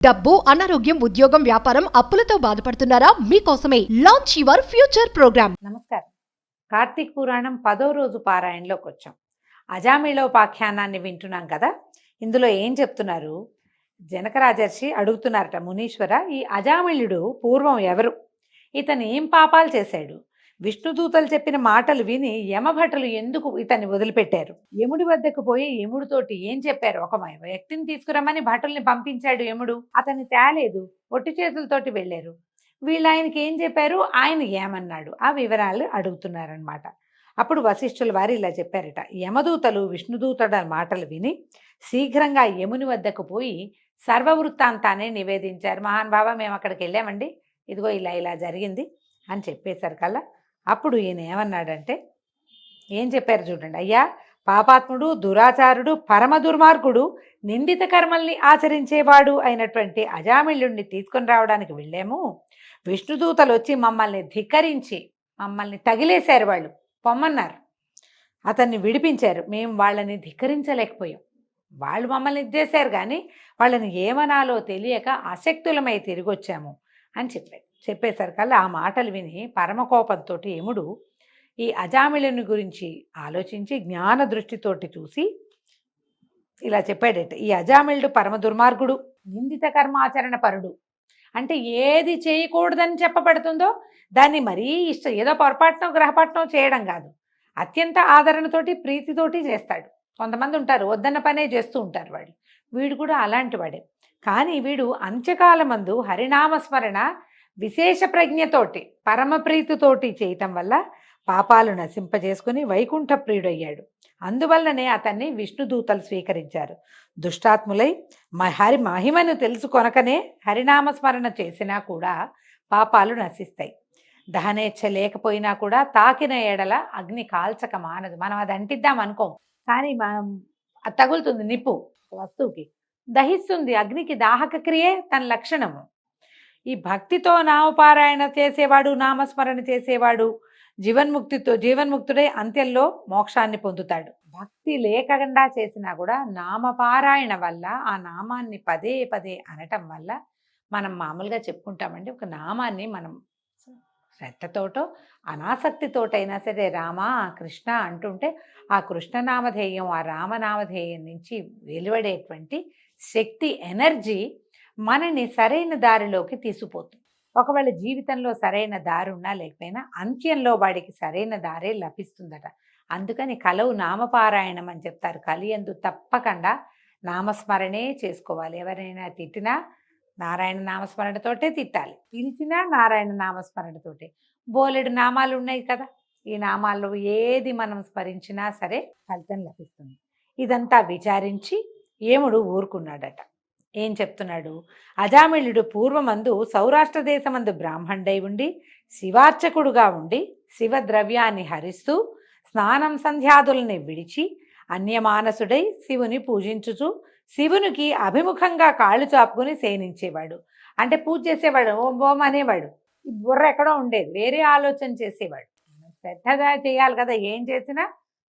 డబ్బు, అనారోగ్యం, ఉద్యోగం, వ్యాపారం, అప్పులతో బాధపడుతున్నారా? మీకోసమే లాంచ్ యువర్ ఫ్యూచర్ ప్రోగ్రామ్. నమస్కారం. కార్తీక పురాణం 10వ రోజు పారాయణలోకి వచ్చాం. అజామిళోపాఖ్యానాన్ని వింటున్నాం కదా. ఇందులో ఏం చెప్తున్నారు? జనక రాజర్షి అడుగుతున్నారట, మునీశ్వర, ఈ అజామిళుడు పూర్వం ఎవరు? ఇతను ఏం పాపాలు చేశాడు? విష్ణుదూతలు చెప్పిన మాటలు విని యమభటులు ఎందుకు ఇతన్ని వదిలిపెట్టారు? యముడి వద్దకు పోయి యముడితోటి ఏం చెప్పారు? ఒక వ్యక్తిని తీసుకురమ్మని భటుల్ని పంపించాడు యముడు, అతన్ని తేలేదు, ఒట్టి చేతులతోటి వెళ్ళారు. వీళ్ళు ఆయనకి ఏం చెప్పారు, ఆయన ఏమన్నాడు? ఆ వివరాలు అడుగుతున్నారనమాట. అప్పుడు వశిష్ఠుల వారు ఇలా చెప్పారట, యమదూతలు విష్ణుదూతల మాటలు విని శీఘ్రంగా యముని వద్దకు పోయి సర్వవృత్తాంతాన్ని నివేదించారు. మహానుభావ, మేము అక్కడికి వెళ్ళామండి, ఇదిగో ఇలా ఇలా జరిగింది అని చెప్పేశారు కల్లా. అప్పుడు ఈయన ఏమన్నాడంటే, ఏం చెప్పారు చూడండి. అయ్యా, పాపాత్ముడు, దురాచారుడు, పరమ దుర్మార్గుడు, నిందిత కర్మల్ని ఆచరించేవాడు అయినటువంటి అజామిళుణ్ణి తీసుకొని రావడానికి వెళ్ళాము. విష్ణుదూతలు వచ్చి మమ్మల్ని ధిక్కరించి మమ్మల్ని తగిలేశారు. వాళ్ళు పొమ్మన్నారు, అతన్ని విడిపించారు. మేము వాళ్ళని ధిక్కరించలేకపోయాం. వాళ్ళు మమ్మల్ని ఇచ్చేశారు, కానీ వాళ్ళని ఏమనాలో తెలియక అశక్తులమై తిరిగి వచ్చాము అని చెప్పేశారు కల్లా. ఆ మాటలు విని పరమకోపంతో యముడు ఈ అజామిళుని గురించి ఆలోచించి జ్ఞాన దృష్టితోటి చూసి ఇలా చెప్పాడట, ఈ అజామిళుడు పరమ దుర్మార్గుడు, నిందిత కర్మాచరణ పరుడు. అంటే ఏది చేయకూడదని చెప్పబడుతుందో దాన్ని మరీ ఏదో పొరపాటునో గ్రహపాటునో చేయడం కాదు, అత్యంత ఆదరణతోటి ప్రీతితోటి చేస్తాడు. కొంతమంది ఉంటారు వద్దన్న పనే చేస్తూ ఉంటారు వాళ్ళు. వీడు కూడా అలాంటి వాడే. కానీ వీడు అంత్యకాలమందు హరినామస్మరణ విశేష ప్రజ్ఞతోటి పరమప్రీతితోటి చేయటం వల్ల పాపాలు నశింపజేసుకుని వైకుంఠ ప్రియుడయ్యాడు. అందువల్లనే అతన్ని విష్ణుదూతలు స్వీకరించారు. దుష్టాత్ములై హరి మహిమను తెలుసుకొనకనే హరినామస్మరణ చేసినా కూడా పాపాలు నశిస్తాయి. దహనేచ్ఛ లేకపోయినా కూడా తాకిన ఎడల అగ్ని కాల్చక మానదు. మనం అది అంటిద్దాం అనుకోం, కానీ అది తగులుతుంది, నిప్పు వస్తువుకి దహిస్తుంది. అగ్నికి దాహక క్రియే తన లక్షణము. ఈ భక్తితో నామపారాయణ చేసేవాడు, నామస్మరణ చేసేవాడు జీవన్ముక్తుడై అంత్యంలో మోక్షాన్ని పొందుతాడు. భక్తి లేకుండా చేసినా కూడా నామపారాయణ వల్ల, ఆ నామాన్ని పదే పదే అనటం వల్ల, మనం మామూలుగా చెప్పుకుంటామండి, ఒక నామాన్ని మనం శ్రద్ధతోటో అనాసక్తితోటైనా సరే రామ కృష్ణ అంటుంటే ఆ కృష్ణనామధేయం, ఆ రామనామధేయం నుంచి వెలువడేటువంటి శక్తి, ఎనర్జీ మనని సరైన దారిలోకి తీసుకుపోతుంది. ఒకవేళ జీవితంలో సరైన దారి ఉన్నా లేకపోయినా అంత్యంలో వాడికి సరైన దారే లభిస్తుందట. అందుకని కలవు నామపారాయణం అని చెప్తారు. కలియందు తప్పకుండా నామస్మరణే చేసుకోవాలి. ఎవరైనా తిట్టినా నారాయణ నామస్మరణతోటే తిట్టాలి, పిలిచినా నారాయణ నామస్మరణతోటే. బోలెడు నామాలు ఉన్నాయి కదా, ఈ నామాల్లో ఏది మనం స్మరించినా సరే ఫలితం లభిస్తుంది. ఇదంతా విచారించి యముడు ఊరుకున్నాడట. ఏం చెప్తున్నాడు? అజామిళుడు పూర్వమందు సౌరాష్ట్ర దేశమందు బ్రాహ్మణుడై ఉండి శివార్చకుడుగా ఉండి శివద్రవ్యాన్ని హరిస్తూ స్నానం సంధ్యాదుల్ని విడిచి అన్యమానసుడై శివుని పూజించుచు శివునికి అభిముఖంగా కాళ్ళు చాపుకుని సేనించేవాడు. అంటే పూజ చేసేవాడు, ఓం ఓం అనేవాడు. ఈ బుర్ర ఎక్కడో ఉండేది, వేరే ఆలోచన చేసేవాడు. శ్రద్ధగా చేయాలి కదా, ఏం చేసినా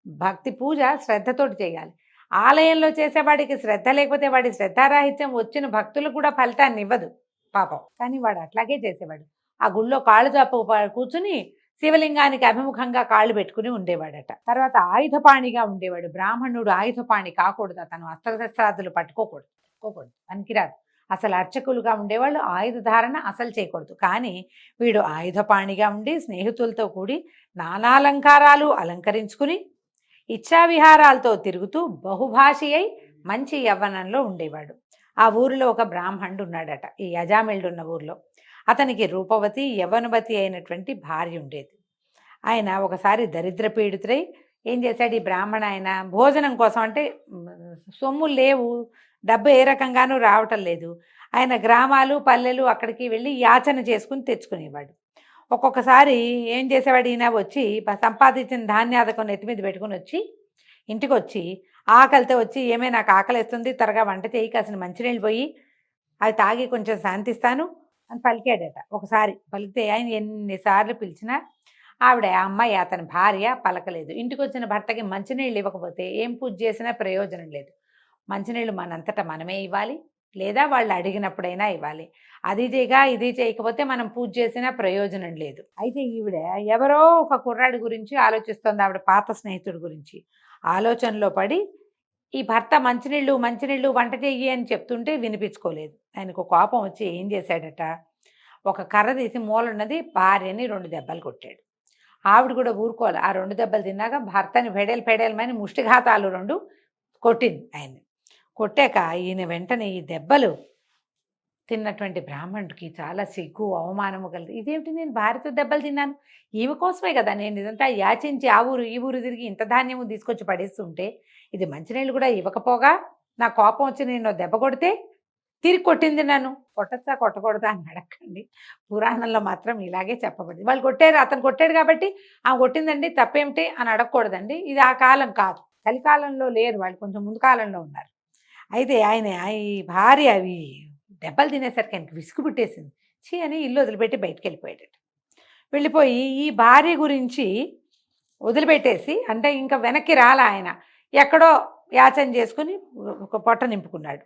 భక్తి పూజ శ్రద్ధతోటి చేయాలి. ఆలయంలో చేసేవాడికి శ్రద్ధ లేకపోతే వాడి శ్రద్ధారాహిత్యం వచ్చిన భక్తులు కూడా ఫలితాన్ని ఇవ్వదు పాపం. కానీ వాడు అట్లాగే చేసేవాడు. ఆ గుళ్ళో కాళ్ళు చాపు కూర్చుని శివలింగానికి అభిముఖంగా కాళ్ళు పెట్టుకుని ఉండేవాడట. తర్వాత ఆయుధపాణిగా ఉండేవాడు. బ్రాహ్మణుడు ఆయుధపాణి కాకూడదు, అతను అస్త్రశస్త్రాదులు పట్టుకోకూడదు, పనికిరాదు. అసలు అర్చకులుగా ఉండేవాళ్ళు ఆయుధ ధారణ అసలు చేయకూడదు. కానీ వీడు ఆయుధపాణిగా ఉండి స్నేహితులతో కూడి నానాలంకారాలు అలంకరించుకుని ఇచ్ఛావిహారాలతో తిరుగుతూ బహుభాషి అయి మంచి యవ్వనంలో ఉండేవాడు. ఆ ఊరిలో ఒక బ్రాహ్మణుడు ఉన్నాడట, ఈ అజామిళుడు ఉన్న ఊరిలో. అతనికి రూపవతి యవ్వనవతి అయినటువంటి భార్య ఉండేది. ఆయన ఒకసారి దరిద్ర పీడితుడై ఏం చేశాడు, ఈ బ్రాహ్మణ ఆయన భోజనం కోసం, అంటే సొమ్ములు లేవు, డబ్బు ఏ రకంగానూ రావటం లేదు. ఆయన గ్రామాలు పల్లెలు అక్కడికి వెళ్ళి యాచన చేసుకుని తెచ్చుకునేవాడు. ఒక్కొక్కసారి ఏం చేసేవాడు, ఈయన వచ్చి సంపాదించిన ధాన్యాదకం నెత్తి మీద పెట్టుకుని వచ్చి ఇంటికి వచ్చి ఆకలితో వచ్చి, ఏమే నాకు ఆకలిస్తుంది, త్వరగా వంట చేయి, కాసిన మంచినీళ్ళు పోయి అది తాగి కొంచెం శాంతిస్తాను అని పలికాడట. ఒకసారి పలికితే ఆయన ఎన్నిసార్లు పిలిచినా ఆవిడ, ఆ అమ్మాయి అతని భార్య పలకలేదు. ఇంటికి వచ్చిన భర్తకి మంచినీళ్ళు ఇవ్వకపోతే ఏం పూజ చేసినా ప్రయోజనం లేదు. మంచినీళ్ళు మనంతటా మనమే ఇవ్వాలి. లేదా వాళ్ళు అడిగినప్పుడైనా ఇవ్వాలి. అది చేయగా ఇది చేయకపోతే మనం పూజ చేసినా ప్రయోజనం లేదు. అయితే ఈవిడ ఎవరో ఒక కుర్రాడి గురించి ఆలోచిస్తోంది, ఆవిడ పాత స్నేహితుడి గురించి. ఆలోచనలో పడి ఈ భర్త మంచినీళ్ళు మంచినీళ్ళు వంట చెయ్యి అని చెప్తుంటే వినిపించుకోలేదు. ఆయనకు కోపం వచ్చి ఏం చేశాడట, ఒక కర్ర తీసి మూలన్నది భార్యని 2 దెబ్బలు కొట్టాడు. ఆవిడ కూడా ఊరుకోవాలి. ఆ 2 దెబ్బలు తిన్నాక భర్తని ఫెడేలు ఫెడేలమని ముష్టిఘాతాలు 2 కొట్టింది ఆయన్ని. కొట్టాక ఈయన వెంటనే ఈ దెబ్బలు తిన్నటువంటి బ్రాహ్మణుడికి చాలా సిగ్గు అవమానము కలిగి, ఇదేమిటి నేను భార్యతో దెబ్బలు తిన్నాను, ఈమె కోసమే కదా నేను ఇదంతా యాచించి ఆ ఊరు ఈ ఊరు తిరిగి ఇంత ధాన్యము తీసుకొచ్చి పడేస్తుంటే, ఇది మంచినీళ్ళు కూడా ఇవ్వకపోగా నా కోపం వచ్చి నేను దెబ్బ కొడితే తిరిగి కొట్టింది నన్ను, కొట్టచ్చా కొట్టకూడదా అని అడగండి. పురాణంలో మాత్రం ఇలాగే చెప్పబడింది. వాళ్ళు కొట్టారు, అతను కొట్టాడు కాబట్టి ఆమె కొట్టిందండి తప్పేమిటి అని అడగకూడదండి. ఇది ఆ కాలం కాదు, కలికాలంలో లేరు వాళ్ళు, కొంచెం ముందు కాలంలో ఉన్నారు. అయితే ఆయన ఈ భార్య అవి దెబ్బలు తినేసరికి ఆయనకి విసుగు పుట్టేసింది. ఛీ అని ఇల్లు వదిలిపెట్టి బయటికి వెళ్ళిపోయాడట. వెళ్ళిపోయి ఈ భార్య గురించి వదిలిపెట్టేసి, అంటే ఇంకా వెనక్కి రాలా ఆయన, ఎక్కడో యాచన చేసుకుని ఒక పొట్ట నింపుకున్నాడు.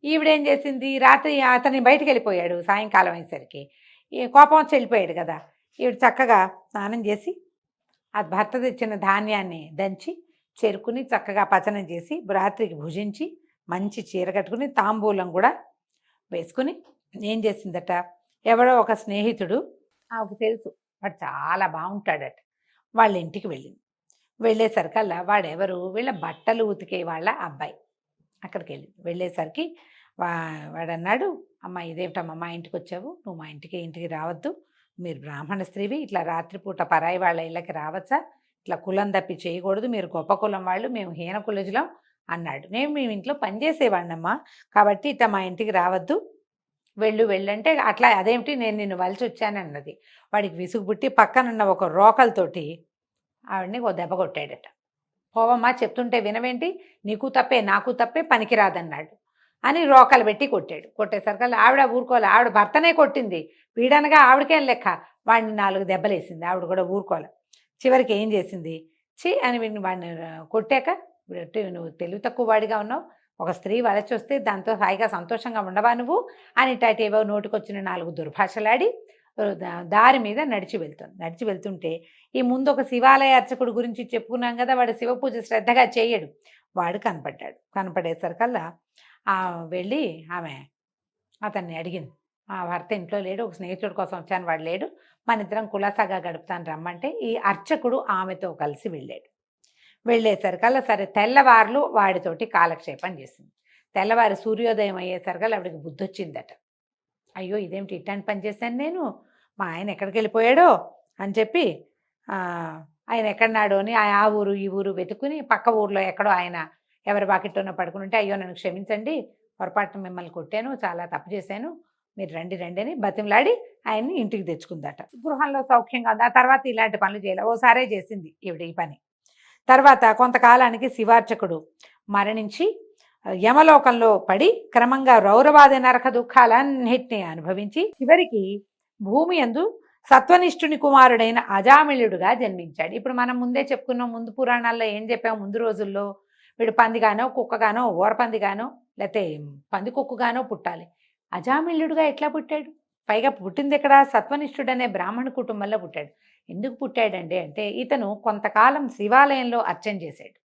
ఈవిడేం చేసింది, రాత్రి అతని బయటికి వెళ్ళిపోయాడు, సాయంకాలం అయ్యేసరికి ఈ కోపం వచ్చి వెళ్ళిపోయాడు కదా. ఈవిడ చక్కగా స్నానం చేసి ఆ భర్త తెచ్చిన ధాన్యాన్ని దంచి చెరుకుని చక్కగా పచనం చేసి రాత్రికి భుజించి మంచి చీర కట్టుకుని తాంబూలం కూడా వేసుకుని ఏం చేసిందట, ఎవడో ఒక స్నేహితుడు ఆమెకు తెలుసు వాడు చాలా బాగుంటాడట, వాళ్ళ ఇంటికి వెళ్ళింది. వెళ్ళేసరికల్లా వాడెవరు, వీళ్ళ బట్టలు ఉతికే వాళ్ళ అబ్బాయి. అక్కడికి వెళ్ళేసరికి వాడన్నాడు, అమ్మ ఇదేమిటమ్మా మా ఇంటికి వచ్చావు, నువ్వు మా ఇంటికి రావద్దు, మీరు బ్రాహ్మణ స్త్రీవి, ఇట్లా రాత్రిపూట పరాయి వాళ్ళ ఇళ్ళకి రావచ్చా, ఇట్లా కులం తప్పి చేయకూడదు, మీరు గొప్ప కులం వాళ్ళు, మేము హీన కులజులం అన్నాడు. నేను మీ ఇంట్లో పనిచేసేవాడినమ్మా, కాబట్టి ఇట్లా మా ఇంటికి రావద్దు, వెళ్ళంటే అట్లా అదేమిటి నేను నిన్ను వలసి వచ్చాను అన్నది. వాడికి విసుగు పుట్టి పక్కనున్న ఒక రోకలతోటి ఆవిడని ఓ దెబ్బ కొట్టాడట. పోవమ్మా చెప్తుంటే వినవేంటి, నీకు తప్పే నాకు తప్పే, పనికిరాదన్నాడు అని రోకలు పెట్టి కొట్టాడు. కొట్టేసరికి ఆవిడ ఊరుకోలే, ఆవిడ భర్తనే కొట్టింది, వీడనగా ఆవిడకేం లెక్క, వాడిని 4 దెబ్బలేసింది, ఆవిడ కూడా ఊరుకోలే. చివరికి ఏం చేసింది, చి అని వాడిని కొట్టాక, నువ్వు తెలివి తక్కువ వాడిగా ఉన్నావు, ఒక స్త్రీ వలచి వస్తే దాంతో హాయిగా సంతోషంగా ఉండవా నువ్వు అని ఏవో నోటికొచ్చిన 4 దుర్భాషలాడి దారి మీద నడిచి వెళ్తుంటే ఈ ముందు ఒక శివాలయ అర్చకుడు గురించి చెప్పుకున్నాం కదా, వాడు శివ పూజ శ్రద్ధగా చేయడు, వాడు కనపడేసరికల్లా వెళ్ళి ఆమె అతన్ని అడిగింది, ఆ భర్త ఇంట్లో లేడు, ఒక స్నేహితుడి కోసం వచ్చాను, వాడు లేడు, మన ఇద్దరం కులాసాగా గడుపుతాను రమ్మంటే ఈ అర్చకుడు ఆమెతో కలిసి వెళ్ళేసరికల్లా సరే తెల్లవారులు వాడితోటి కాలక్షేపం చేసింది. తెల్లవారి సూర్యోదయం అయ్యేసరికల్లా ఆవిడకి బుద్ధి వచ్చిందట, అయ్యో ఇదేమిటి ఇట్లాంటి పని చేశాను నేను, మా ఆయన ఎక్కడికి వెళ్ళిపోయాడో అని చెప్పి ఆయన ఎక్కడన్నాడో అని ఆ ఊరు ఈ ఊరు వెతుకుని పక్క ఊర్లో ఎక్కడో ఆయన ఎవరి బాకెట్లోనో పడుకుని ఉంటే, అయ్యో నన్ను క్షమించండి, పొరపాటున మిమ్మల్ని కొట్టాను, చాలా తప్పు చేశాను, మీరు రండి అని బతిమలాడి ఆయన్ని ఇంటికి తెచ్చుకుందట. గృహంలో సౌఖ్యంగా ఉంది. ఆ తర్వాత ఇలాంటి పనులు చేయలే, ఓసారే చేసింది ఈవిడ ఈ పని. తర్వాత కొంతకాలానికి శివార్చకుడు మరణించి యమలోకంలో పడి క్రమంగా రౌరవాది నరక దుఃఖాలన్నిటినీ అనుభవించి చివరికి భూమి యందు సత్వనిష్ఠుని కుమారుడైన అజామిళుడుగా జన్మించాడు. ఇప్పుడు మనం ముందే చెప్పుకున్నాం, ముందు పురాణాల్లో ఏం చెప్పాము, ముందు రోజుల్లో వీడు పందిగానో కుక్కగానో ఓరపందిగానో లేకపోతే పందికొక్కుగానో పుట్టాలి. అజామిళుడుగా ఎట్లా పుట్టాడు, పైగా పుట్టింది ఎక్కడ, సత్వనిష్ఠుడనే బ్రాహ్మణ కుటుంబంలో పుట్టాడు. ఎందుకు పుట్టాడండి అంటే ఇతను కొంతకాలం శివాలయంలో అర్చన చేశాడు.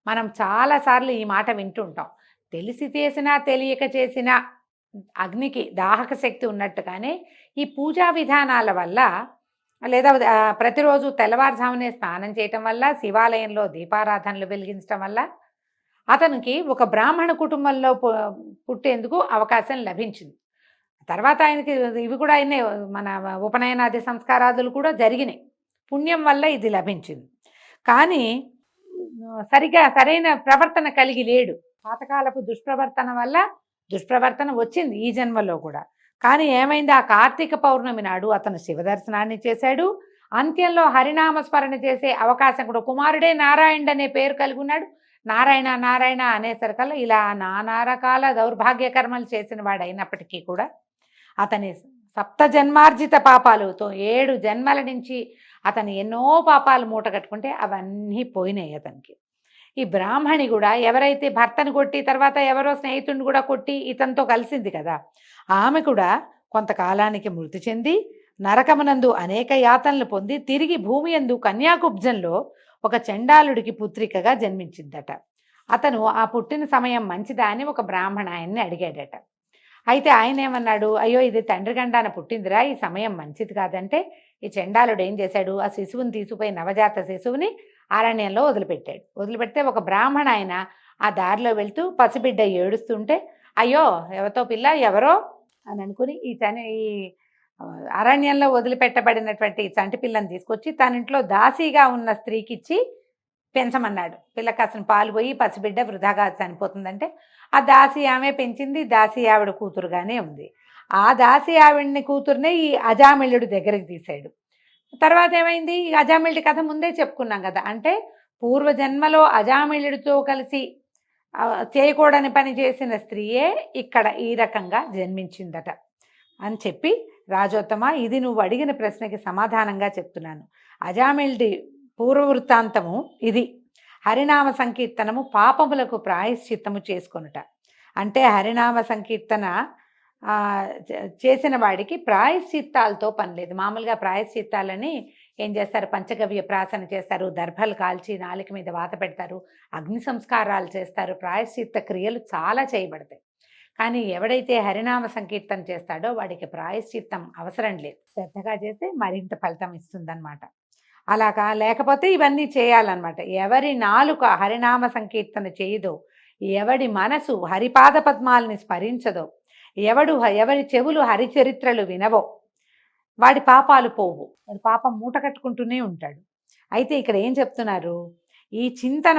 మనం చాలాసార్లు ఈ మాట వింటుంటాం, తెలిసి చేసినా తెలియక చేసిన అగ్నికి దాహక శక్తి ఉన్నట్టుగానే ఈ పూజా విధానాల వల్ల లేదా ప్రతిరోజు తెల్లవారుజామునే స్నానం చేయటం వల్ల, శివాలయంలో దీపారాధనలు వెలిగించడం వల్ల అతనికి ఒక బ్రాహ్మణ కుటుంబంలో పుట్టేందుకు అవకాశం లభించింది. తర్వాత ఆయనకి ఇవి కూడా అయినాయి, మన ఉపనయనాది సంస్కారాదులు కూడా జరిగినాయి, పుణ్యం వల్ల ఇది లభించింది. కానీ సరైన ప్రవర్తన కలిగి లేడు, పాతకాలపు దుష్ప్రవర్తన వల్ల దుష్ప్రవర్తన వచ్చింది ఈ జన్మలో కూడా. కానీ ఏమైంది, ఆ కార్తీక పౌర్ణమి నాడు అతను శివదర్శనాన్ని చేశాడు, అంత్యంలో హరినామస్మరణ చేసే అవకాశం కూడా, కుమారుడే నారాయణుడు అనే పేరు కలిగి ఉన్నాడు. నారాయణ నారాయణ అనేసరికల్లా ఇలా నానా రకాల దౌర్భాగ్య కర్మలు చేసిన వాడు అయినప్పటికీ కూడా అతని 7 జన్మార్జిత పాపాలతో 7 జన్మల నుంచి అతను ఎన్నో పాపాలు మూట కట్టుకుంటే అవన్నీ పోయినాయి అతనికి. ఈ బ్రాహ్మణి కూడా ఎవరైతే భర్తను కొట్టి తర్వాత ఎవరో స్నేహితుడిని కూడా కొట్టి ఇతనితో కలిసింది కదా, ఆమె కూడా కొంతకాలానికి మృతి చెంది నరకమునందు అనేక యాతనలు పొంది తిరిగి భూమి యందు కన్యాకుబ్జంలో ఒక చండాలుడికి పుత్రికగా జన్మించిందట. అతను ఆ పుట్టిన సమయం మంచిదా అని ఒక బ్రాహ్మణ ఆయన్ని అడిగాడట. అయితే ఆయన ఏమన్నాడు, అయ్యో ఇది తండ్రి గండాన పుట్టిందిరా, ఈ సమయం మంచిది కాదంటే ఈ చండాలుడు ఏం చేశాడు, ఆ శిశువుని తీసుకుపోయి నవజాత శిశువుని అరణ్యంలో వదిలిపెట్టాడు. వదిలిపెడితే ఒక బ్రాహ్మణ ఆయన ఆ దారిలో వెళ్తూ పసిబిడ్డ ఏడుస్తుంటే, అయ్యో ఎవతో పిల్ల ఎవరో అని అనుకుని ఈ అరణ్యంలో వదిలిపెట్టబడినటువంటి ఈ చంటి పిల్లని తీసుకొచ్చి తన ఇంట్లో దాసీగా ఉన్న స్త్రీకి ఇచ్చి పెంచమన్నాడు. పిల్లకి అసలు పాలు పోయి పసిబిడ్డ వృధాగా చనిపోతుందంటే ఆ దాసి ఆమె పెంచింది, దాసి ఆవిడ కూతురుగానే ఉంది. ఆ దాసి ఆవిడ్ని కూతురునే ఈ అజామిళుడు దగ్గరికి తీశాడు. తర్వాత ఏమైంది, ఈ అజామిళుడి కథ ముందే చెప్పుకున్నాం కదా, అంటే పూర్వజన్మలో అజామిళుడితో కలిసి చేయకూడని పని చేసిన స్త్రీయే ఇక్కడ ఈ రకంగా జన్మించిందట అని చెప్పి, రాజోత్తమ ఇది నువ్వు అడిగిన ప్రశ్నకి సమాధానంగా చెప్తున్నాను. అజామిళుడి పూర్వవృత్తాంతము ఇది. హరినామ సంకీర్తనము పాపములకు ప్రాయశ్చిత్తము చేసుకొనుట. అంటే హరినామ సంకీర్తన చేసిన వాడికి ప్రాయశ్చిత్తాలతో పని లేదు. మామూలుగా ప్రాయశ్చిత్తాలని ఏం చేస్తారు, పంచగవ్య ప్రాసన చేస్తారు, దర్భలు కాల్చి నాలుక మీద వాత పెడతారు, అగ్ని సంస్కారాలు చేస్తారు, ప్రాయశ్చిత్త క్రియలు చాలా చేయబడతాయి. కానీ ఎవడైతే హరినామ సంకీర్తన చేస్తాడో వాడికి ప్రాయశ్చిత్తం అవసరం లేదు. శ్రద్ధగా చేస్తే మరింత ఫలితం ఇస్తుందన్నమాట. అలాగా లేకపోతే ఇవన్నీ చేయాలన్నమాట. ఎవరి నాలుక హరినామ సంకీర్తన చేయదో, ఎవడి మనసు హరిపాద పద్మాలని స్మరించదో, ఎవరి చెవులు హరిచరిత్రలు వినవో వాడి పాపాలు పోవు. వాడి పాపం మూట కట్టుకుంటూనే ఉంటాడు. అయితే ఇక్కడ ఏం చెప్తున్నారు, ఈ చింతన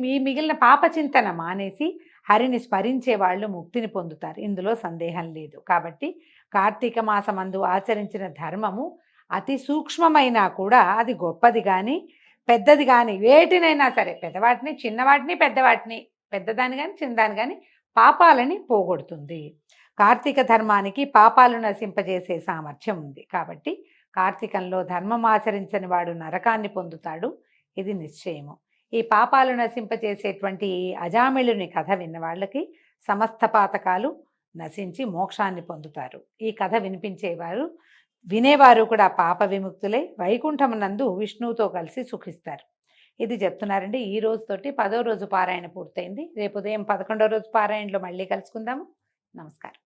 ఈ మిగిలిన పాప చింతన మానేసి హరిని స్మరించే వాళ్ళు ముక్తిని పొందుతారు. ఇందులో సందేహం లేదు. కాబట్టి కార్తీక మాసమందు ఆచరించిన ధర్మము అతి సూక్ష్మమైనా కూడా అది గొప్పది కానీ పెద్దది కానీ వేటినైనా సరే, పెద్దవాటిని చిన్నవాటిని పెద్దవాటిని, పెద్దదాని కానీ చిన్నదాని కానీ పాపాలని పోగొడుతుంది. కార్తీక ధర్మానికి పాపాలు నశింపజేసే సామర్థ్యం ఉంది. కాబట్టి కార్తీకంలో ధర్మం ఆచరించని వాడు నరకాన్ని పొందుతాడు, ఇది నిశ్చయము. ఈ పాపాలు నశింపజేసేటువంటి అజామిళుని కథ విన్న వాళ్ళకి సమస్త పాతకాలు నశించి మోక్షాన్ని పొందుతారు. ఈ కథ వినేవారు కూడా పాప విముక్తులై వైకుంఠమునందు విష్ణువుతో కలిసి సుఖిస్తారు. ఇది చెప్తున్నారండి. ఈ రోజుతోటి 10వ రోజు పారాయణ పూర్తయింది. రేపు ఉదయం 11వ రోజు పారాయణలో మళ్ళీ కలుసుకుందాము. నమస్కారం.